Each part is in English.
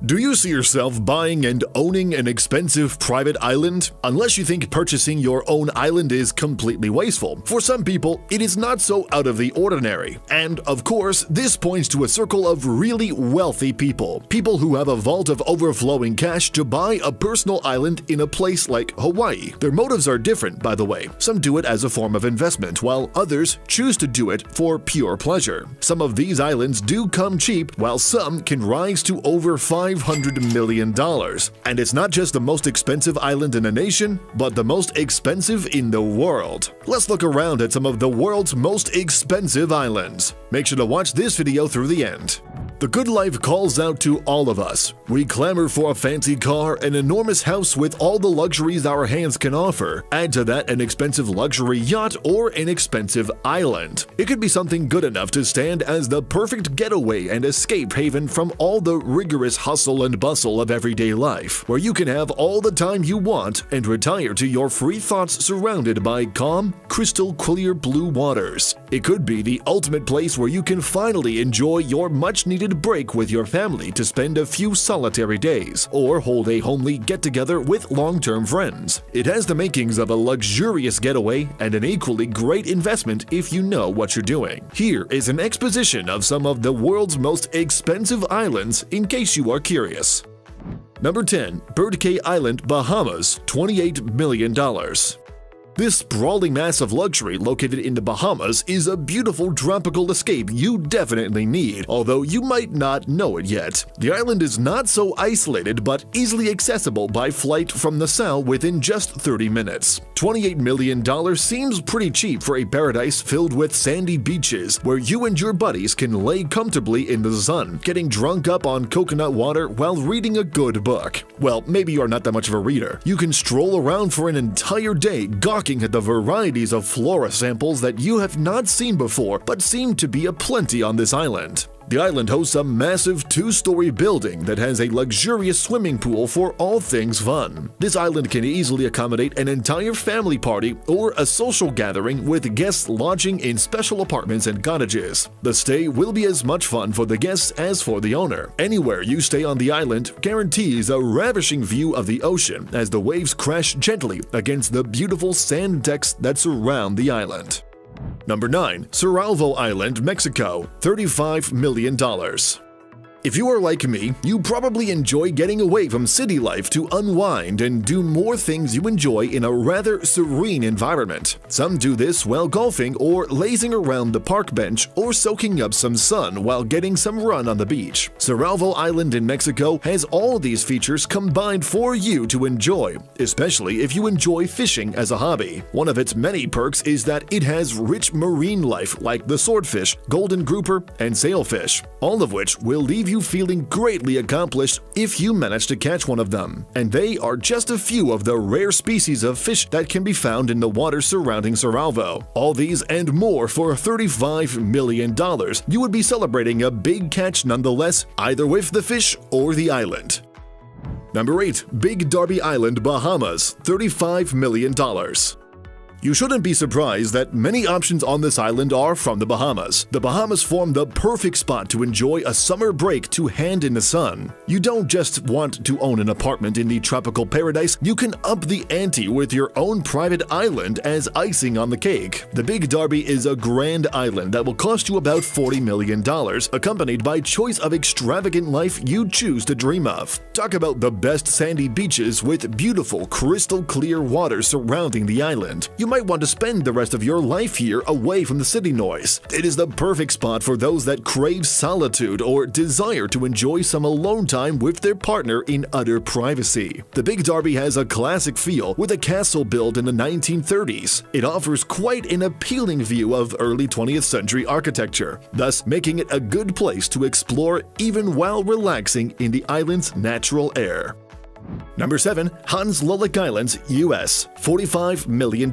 Do you see yourself buying and owning an expensive private island? Unless you think purchasing your own island is completely wasteful. For some people, it is not so out of the ordinary. And, of course, this points to a circle of really wealthy people. People who have a vault of overflowing cash to buy a personal island in a place like Hawaii. Their motives are different, by the way. Some do it as a form of investment, while others choose to do it for pure pleasure. Some of these islands do come cheap, while some can rise to over $500 million. And it's not just the most expensive island in a nation, but the most expensive in the world. Let's look around at some of the world's most expensive islands. Make sure to watch this video through the end. The good life calls out to all of us. We clamor for a fancy car, an enormous house with all the luxuries our hands can offer. Add to that an expensive luxury yacht or an expensive island. It could be something good enough to stand as the perfect getaway and escape haven from all the rigorous hustle and bustle of everyday life, where you can have all the time you want and retire to your free thoughts surrounded by calm, crystal clear blue waters. It could be the ultimate place where you can finally enjoy your much-needed break with your family to spend a few solitary days, or hold a homely get-together with long-term friends. It has the makings of a luxurious getaway and an equally great investment if you know what you're doing. Here is an exposition of some of the world's most expensive islands in case you are curious. Number 10. Bird Cay Island, Bahamas, $28 million. This sprawling mass of luxury located in the Bahamas is a beautiful tropical escape you definitely need, although you might not know it yet. The island is not so isolated but easily accessible by flight from Nassau within just 30 minutes. $28 million seems pretty cheap for a paradise filled with sandy beaches where you and your buddies can lay comfortably in the sun, getting drunk up on coconut water while reading a good book. Well, maybe you're not that much of a reader. You can stroll around for an entire day gawking at the varieties of flora samples that you have not seen before but seem to be aplenty on this island. The island hosts a massive two-story building that has a luxurious swimming pool for all things fun. This island can easily accommodate an entire family party or a social gathering with guests lodging in special apartments and cottages. The stay will be as much fun for the guests as for the owner. Anywhere you stay on the island guarantees a ravishing view of the ocean as the waves crash gently against the beautiful sand decks that surround the island. Number 9. Cerralvo Island, Mexico, $35 million. If you are like me, you probably enjoy getting away from city life to unwind and do more things you enjoy in a rather serene environment. Some do this while golfing or lazing around the park bench or soaking up some sun while getting some run on the beach. Cerralvo Island in Mexico has all these features combined for you to enjoy, especially if you enjoy fishing as a hobby. One of its many perks is that it has rich marine life like the swordfish, golden grouper, and sailfish, all of which will leave you feeling greatly accomplished if you manage to catch one of them. And they are just a few of the rare species of fish that can be found in the waters surrounding Cerralvo. All these and more for $35 million. You would be celebrating a big catch nonetheless, either with the fish or the island. Number 8. Big Darby Island, Bahamas, $35 million. You shouldn't be surprised that many options on this island are from the Bahamas. The Bahamas form the perfect spot to enjoy a summer break to hand in the sun. You don't just want to own an apartment in the tropical paradise, you can up the ante with your own private island as icing on the cake. The Big Darby is a grand island that will cost you about $40 million, accompanied by choice of extravagant life you choose to dream of. Talk about the best sandy beaches with beautiful crystal clear water surrounding the island. You might want to spend the rest of your life here away from the city noise. It is the perfect spot for those that crave solitude or desire to enjoy some alone time with their partner in utter privacy. The Big Darby has a classic feel with a castle built in the 1930s. It offers quite an appealing view of early 20th century architecture, thus making it a good place to explore even while relaxing in the island's natural air. Number 7. Hans Lulek Islands, US, $45 million.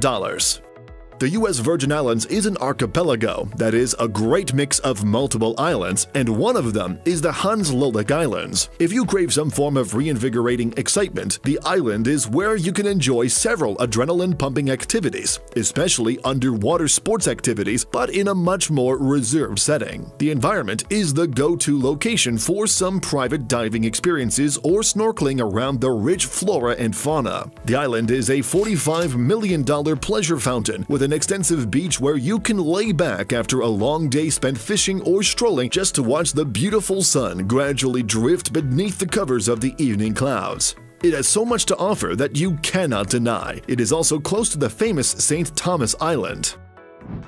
The US Virgin Islands is an archipelago that is a great mix of multiple islands, and one of them is the Hans Lolek Islands. If you crave some form of reinvigorating excitement, the island is where you can enjoy several adrenaline-pumping activities, especially underwater sports activities, but in a much more reserved setting. The environment is the go-to location for some private diving experiences or snorkeling around the rich flora and fauna. The island is a $45 million pleasure fountain with an extensive beach where you can lay back after a long day spent fishing or strolling just to watch the beautiful sun gradually drift beneath the covers of the evening clouds. It has so much to offer that you cannot deny. It is also close to the famous St. Thomas Island.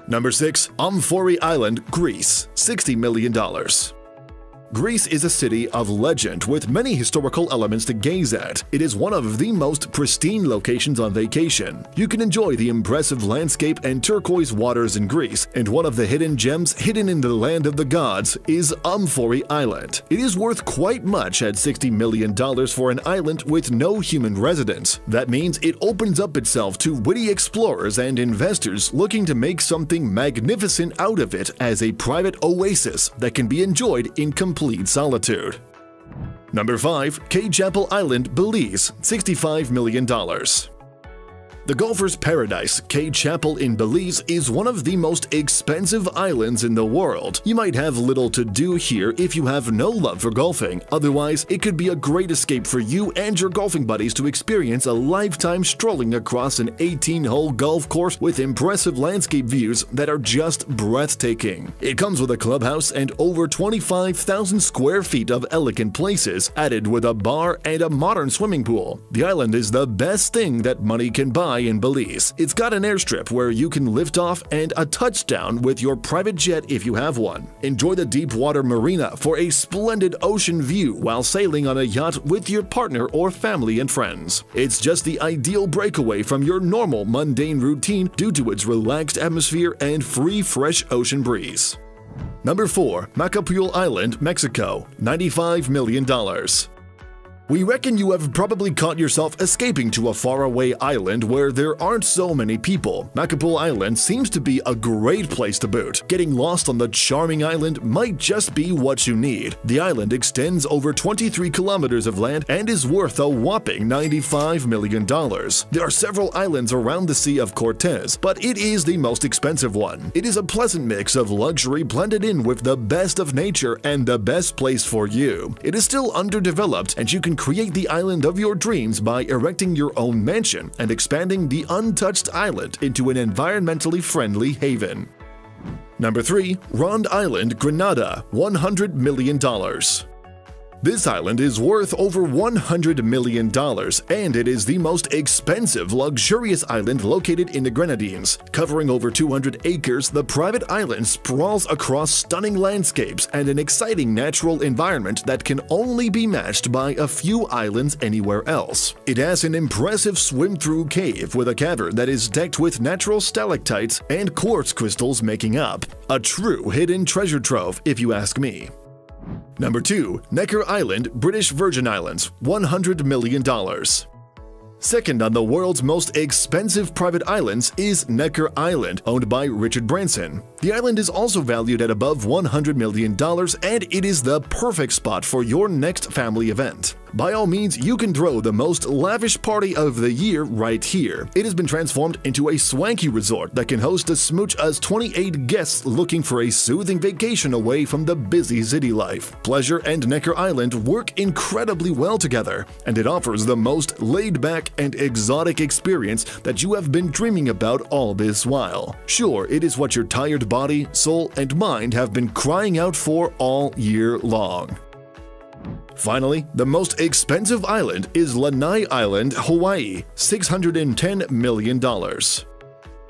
Number 6. Amphori Island, Greece, $60 million. Greece is a city of legend with many historical elements to gaze at. It is one of the most pristine locations on vacation. You can enjoy the impressive landscape and turquoise waters in Greece, and one of the hidden gems hidden in the land of the gods is Amphori Island. It is worth quite much at $60 million for an island with no human residence. That means it opens up itself to witty explorers and investors looking to make something magnificent out of it as a private oasis that can be enjoyed in complete solitude. Number 5. Cape Chapel Island, Belize, $65 million. The golfer's paradise, Cape Chapel in Belize, is one of the most expensive islands in the world. You might have little to do here if you have no love for golfing. Otherwise, it could be a great escape for you and your golfing buddies to experience a lifetime strolling across an 18-hole golf course with impressive landscape views that are just breathtaking. It comes with a clubhouse and over 25,000 square feet of elegant places, added with a bar and a modern swimming pool. The island is the best thing that money can buy in Belize. It's got an airstrip where you can lift off and a touchdown with your private jet if you have one. Enjoy the deep water marina for a splendid ocean view while sailing on a yacht with your partner or family and friends. It's just the ideal breakaway from your normal mundane routine due to its relaxed atmosphere and free fresh ocean breeze. Number 4. Macapul Island, Mexico, $95 million. We reckon you have probably caught yourself escaping to a faraway island where there aren't so many people. Macapul Island seems to be a great place to boot. Getting lost on the charming island might just be what you need. The island extends over 23 kilometers of land and is worth a whopping $95 million. There are several islands around the Sea of Cortez, but it is the most expensive one. It is a pleasant mix of luxury blended in with the best of nature and the best place for you. It is still underdeveloped, and you can create the island of your dreams by erecting your own mansion and expanding the untouched island into an environmentally friendly haven. Number 3. Rond Island, Grenada, $100 million. This island is worth over $100 million, and it is the most expensive, luxurious island located in the Grenadines. Covering over 200 acres, the private island sprawls across stunning landscapes and an exciting natural environment that can only be matched by a few islands anywhere else. It has an impressive swim-through cave with a cavern that is decked with natural stalactites and quartz crystals making up. A true hidden treasure trove, if you ask me. Number 2. Necker Island, British Virgin Islands, $100 million. Second on the world's most expensive private islands is Necker Island, owned by Richard Branson. The island is also valued at above $100 million, and it is the perfect spot for your next family event. By all means, you can throw the most lavish party of the year right here. It has been transformed into a swanky resort that can host as much as 28 guests looking for a soothing vacation away from the busy city life. Pleasure and Necker Island work incredibly well together, and it offers the most laid-back and exotic experience that you have been dreaming about all this while. Sure, it is what your tired body, soul, and mind have been crying out for all year long. Finally, the most expensive island is Lanai Island, Hawaii, $610 million.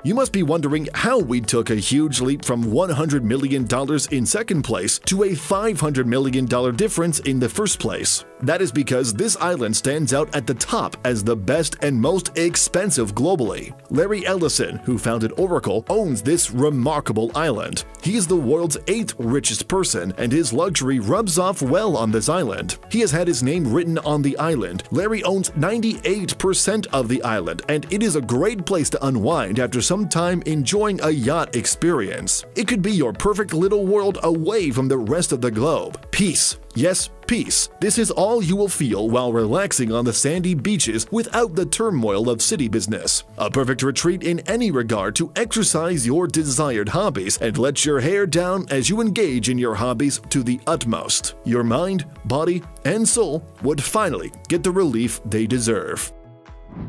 You must be wondering how we took a huge leap from $100 million in second place to a $500 million difference in the first place. That is because this island stands out at the top as the best and most expensive globally. Larry Ellison, who founded Oracle, owns this remarkable island. He is the world's 8th richest person, and his luxury rubs off well on this island. He has had his name written on the island. Larry owns 98% of the island, and it is a great place to unwind after some time enjoying a yacht experience. It could be your perfect little world away from the rest of the globe. Peace. Yes, peace. This is all you will feel while relaxing on the sandy beaches without the turmoil of city business. A perfect retreat in any regard to exercise your desired hobbies and let your hair down as you engage in your hobbies to the utmost. Your mind, body, and soul would finally get the relief they deserve.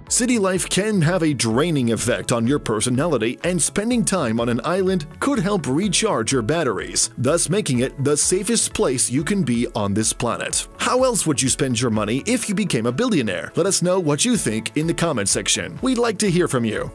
City life can have a draining effect on your personality, and spending time on an island could help recharge your batteries, thus making it the safest place you can be on this planet. How else would you spend your money if you became a billionaire? Let us know what you think in the comment section. We'd like to hear from you.